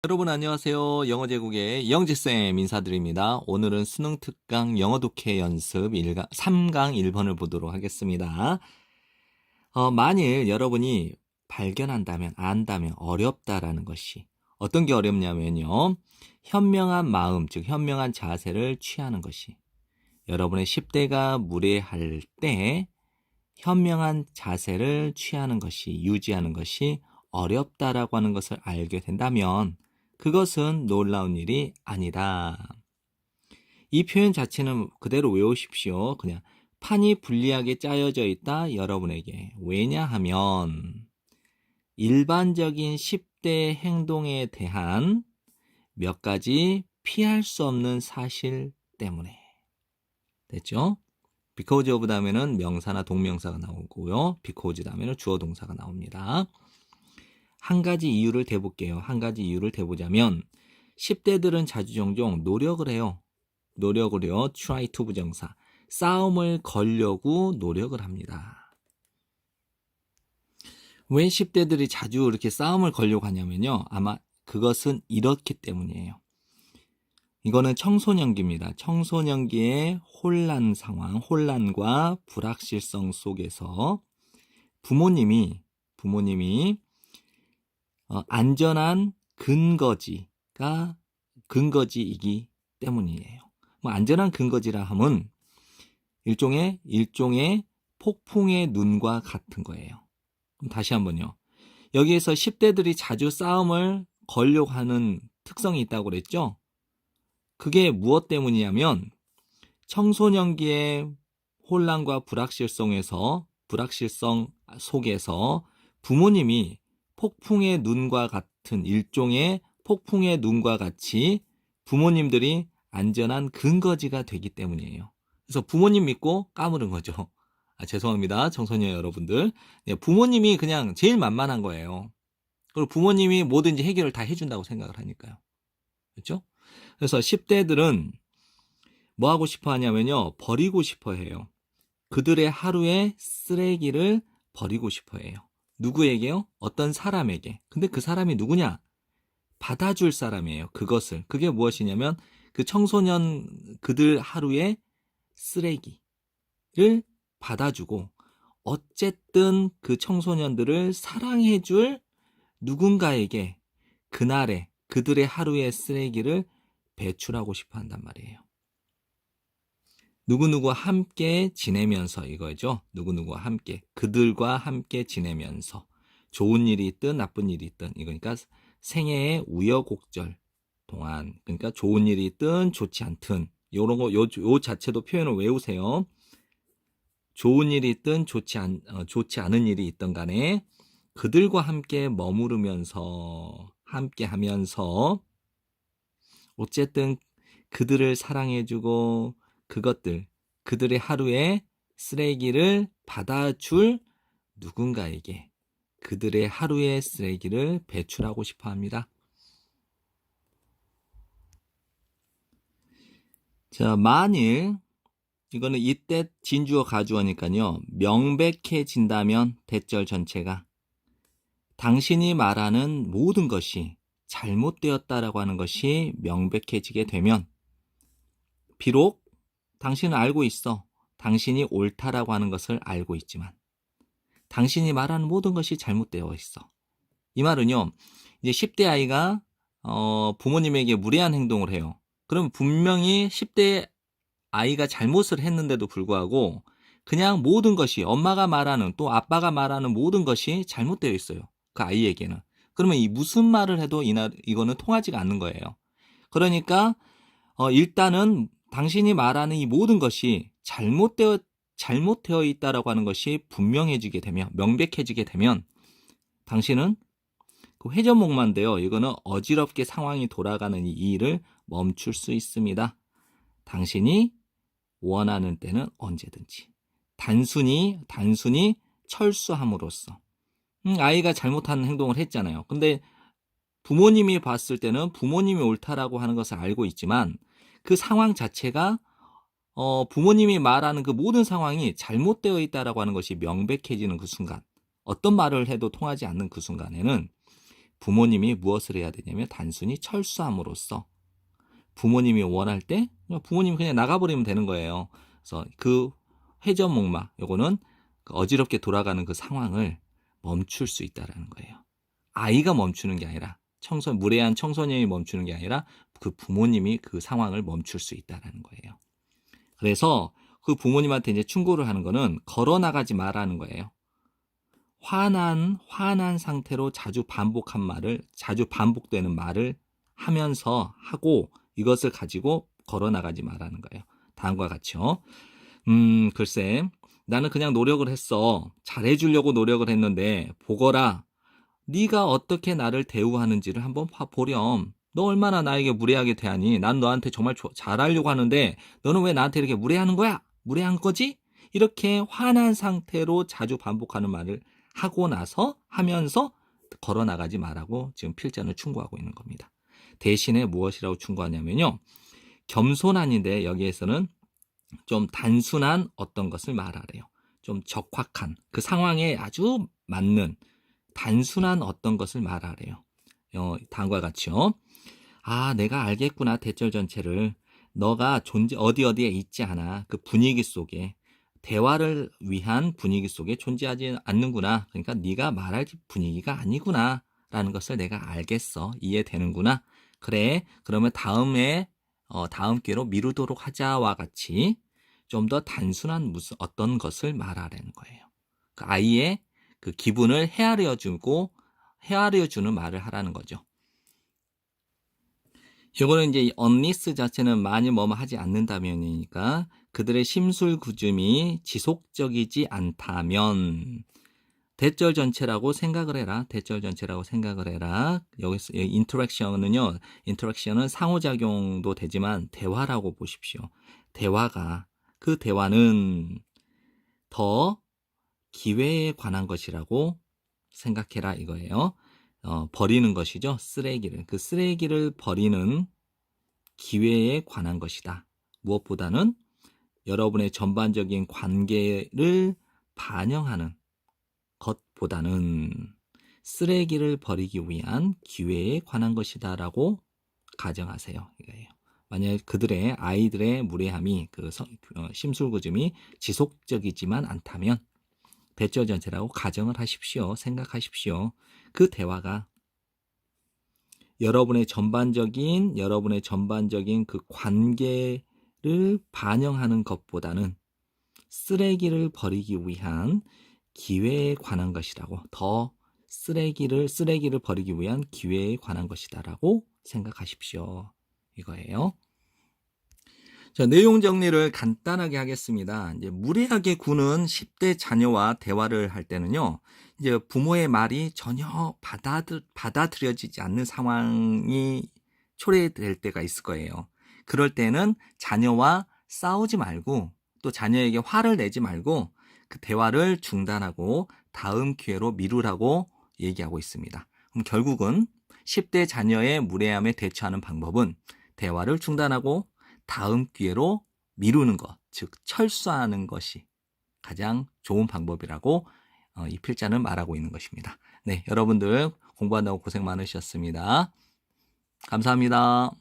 여러분 안녕하세요. 영어 제국의 영재쌤 인사드립니다. 오늘은 수능 특강 영어 독해 연습 3강 1번을 보도록 하겠습니다. 만일 여러분이 발견한다면, 안다면 어렵다라는 것이 어떤 게 어렵냐면요. 현명한 마음, 즉 현명한 자세를 취하는 것이 여러분의 10대가 무례할 때 현명한 자세를 취하는 것이, 유지하는 것이 어렵다라고 하는 것을 알게 된다면 그것은 놀라운 일이 아니다. 이 표현 자체는 그대로 외우십시오. 그냥 판이 불리하게 짜여져 있다 여러분에게. 왜냐하면 일반적인 10대 행동에 대한 몇 가지 피할 수 없는 사실 때문에. 됐죠? because of 다음에는 명사나 동명사가 나오고요. because 다음에는 주어 동사가 나옵니다. 한 가지 이유를 대볼게요. 한 가지 이유를 대보자면 10대들은 자주 종종 노력을 해요. 노력을요. try to 부정사. 싸움을 걸려고 노력을 합니다. 왜 10대들이 자주 이렇게 싸움을 걸려고 하냐면요. 아마 그것은 이렇기 때문이에요. 이거는 청소년기입니다. 청소년기의 혼란 상황, 혼란과 불확실성 속에서 부모님이 안전한 근거지이기 때문이에요. 뭐 안전한 근거지라 하면 일종의 폭풍의 눈과 같은 거예요. 그럼 다시 한번요. 여기에서 10대들이 자주 싸움을 걸려고 하는 특성이 있다고 그랬죠? 그게 무엇 때문이냐면 청소년기의 혼란과 불확실성 속에서 부모님이 폭풍의 눈과 같은 일종의 폭풍의 눈과 같이 부모님들이 안전한 근거지가 되기 때문이에요. 그래서 부모님 믿고 까무른 거죠. 죄송합니다. 청소년 여러분들. 네, 부모님이 그냥 제일 만만한 거예요. 그리고 부모님이 뭐든지 해결을 다 해준다고 생각을 하니까요. 그렇죠? 그래서 10대들은 뭐 하고 싶어 하냐면요. 버리고 싶어 해요. 그들의 하루의 쓰레기를 버리고 싶어 해요. 누구에게요? 어떤 사람에게. 근데 그 사람이 누구냐? 받아줄 사람이에요. 그것을. 그게 무엇이냐면 그 청소년 그들 하루의 쓰레기를 받아주고 어쨌든 그 청소년들을 사랑해줄 누군가에게 그날의 그들의 하루의 쓰레기를 배출하고 싶어 한단 말이에요. 누구누구와 함께 지내면서 이거죠. 누구누구와 함께, 그들과 함께 지내면서 좋은 일이 있든 나쁜 일이 있든 이거니까 생애의 우여곡절 동안 그러니까 좋은 일이 있든 좋지 않든 요런 거 요 자체도 표현을 외우세요. 좋은 일이 있든 좋지 않은 일이 있든 간에 그들과 함께 머무르면서 함께 하면서 어쨌든 그들을 사랑해주고 그들의 하루에 쓰레기를 받아줄 누군가에게 그들의 하루의 쓰레기를 배출하고 싶어 합니다. 자, 만일 이거는 이때 진주어 가주어니까요. 명백해진다면 대절 전체가 당신이 말하는 모든 것이 잘못되었다라고 하는 것이 명백해지게 되면 비록 당신은 알고 있어. 당신이 옳다라고 하는 것을 알고 있지만 당신이 말하는 모든 것이 잘못되어 있어. 이 말은요. 이제 10대 아이가 부모님에게 무례한 행동을 해요. 그럼 분명히 10대 아이가 잘못을 했는데도 불구하고 그냥 모든 것이 엄마가 말하는 또 아빠가 말하는 모든 것이 잘못되어 있어요. 그 아이에게는. 그러면 이 무슨 말을 해도 이거는 통하지가 않는 거예요. 그러니까 일단은 당신이 말하는 이 모든 것이 잘못되어 있다라고 하는 것이 분명해지게 되면, 명백해지게 되면 당신은 그 회전목마인데요. 이거는 어지럽게 상황이 돌아가는 이 일을 멈출 수 있습니다. 당신이 원하는 때는 언제든지. 단순히 철수함으로써. 아이가 잘못한 행동을 했잖아요. 근데 부모님이 봤을 때는 부모님이 옳다라고 하는 것을 알고 있지만 그 상황 자체가 부모님이 말하는 그 모든 상황이 잘못되어 있다라고 하는 것이 명백해지는 그 순간, 어떤 말을 해도 통하지 않는 그 순간에는 부모님이 무엇을 해야 되냐면 단순히 철수함으로써 부모님이 원할 때 부모님이 그냥 나가버리면 되는 거예요. 그래서 그 회전목마, 요거는 그 어지럽게 돌아가는 그 상황을 멈출 수 있다라는 거예요. 아이가 멈추는 게 아니라 무례한 청소년이 멈추는 게 아니라 그 부모님이 그 상황을 멈출 수 있다라는 거예요. 그래서 그 부모님한테 이제 충고를 하는 거는 걸어 나가지 말라는 거예요. 화난 상태로 자주 반복되는 말을 하면서 하고 이것을 가지고 걸어 나가지 말라는 거예요. 다음과 같이요. 글쎄, 나는 그냥 노력을 했어. 잘해주려고 노력을 했는데 보거라. 네가 어떻게 나를 대우하는지를 한번 보렴. 너 얼마나 나에게 무례하게 대하니? 난 너한테 정말 잘하려고 하는데 너는 왜 나한테 이렇게 무례하는 거야? 무례한 거지? 이렇게 화난 상태로 자주 반복하는 말을 하면서 걸어 나가지 말라고 지금 필자는 충고하고 있는 겁니다. 대신에 무엇이라고 충고하냐면요. 겸손한인데 여기에서는 좀 단순한 어떤 것을 말하래요. 좀 적확한 그 상황에 아주 맞는 단순한 어떤 것을 말하래요. 다음과 같이요. 아, 내가 알겠구나. 대절 전체를. 너가 어디에 있지 않아. 그 분위기 속에 대화를 위한 분위기 속에 존재하지 않는구나. 그러니까 네가 말할 분위기가 아니구나 라는 것을 내가 알겠어. 이해되는구나. 그래. 그러면 다음 기회로 미루도록 하자와 같이 좀 더 단순한 어떤 것을 말하라는 거예요. 그 아이의 그 기분을 헤아려주는 말을 하라는 거죠. 이거는 이제 unless 자체는 많이 하지 않는다면이니까 그들의 심술궂음이 지속적이지 않다면 대절 전체라고 생각을 해라. 대절 전체라고 생각을 해라. 여기서 인터랙션은 상호작용도 되지만 대화라고 보십시오. 그 대화는 더 기회에 관한 것이라고 생각해라 이거예요. 버리는 것이죠. 쓰레기를. 그 쓰레기를 버리는 기회에 관한 것이다. 무엇보다는 여러분의 전반적인 관계를 반영하는 것보다는 쓰레기를 버리기 위한 기회에 관한 것이다라고 가정하세요. 이거예요. 만약 아이들의 무례함이 심술궂음이 지속적이지만 않다면 대절 전체라고 가정을 하십시오. 생각하십시오. 그 대화가 여러분의 전반적인 그 관계를 반영하는 것보다는 쓰레기를 버리기 위한 기회에 관한 것이라고 쓰레기를 버리기 위한 기회에 관한 것이다라고 생각하십시오. 이거예요. 자, 내용 정리를 간단하게 하겠습니다. 이제 무례하게 구는 10대 자녀와 대화를 할 때는요, 이제 부모의 말이 전혀 받아들여지지 않는 상황이 초래될 때가 있을 거예요. 그럴 때는 자녀와 싸우지 말고 또 자녀에게 화를 내지 말고 그 대화를 중단하고 다음 기회로 미루라고 얘기하고 있습니다. 그럼 결국은 10대 자녀의 무례함에 대처하는 방법은 대화를 중단하고 다음 기회로 미루는 것, 즉 철수하는 것이 가장 좋은 방법이라고 이 필자는 말하고 있는 것입니다. 네, 여러분들 공부한다고 고생 많으셨습니다. 감사합니다.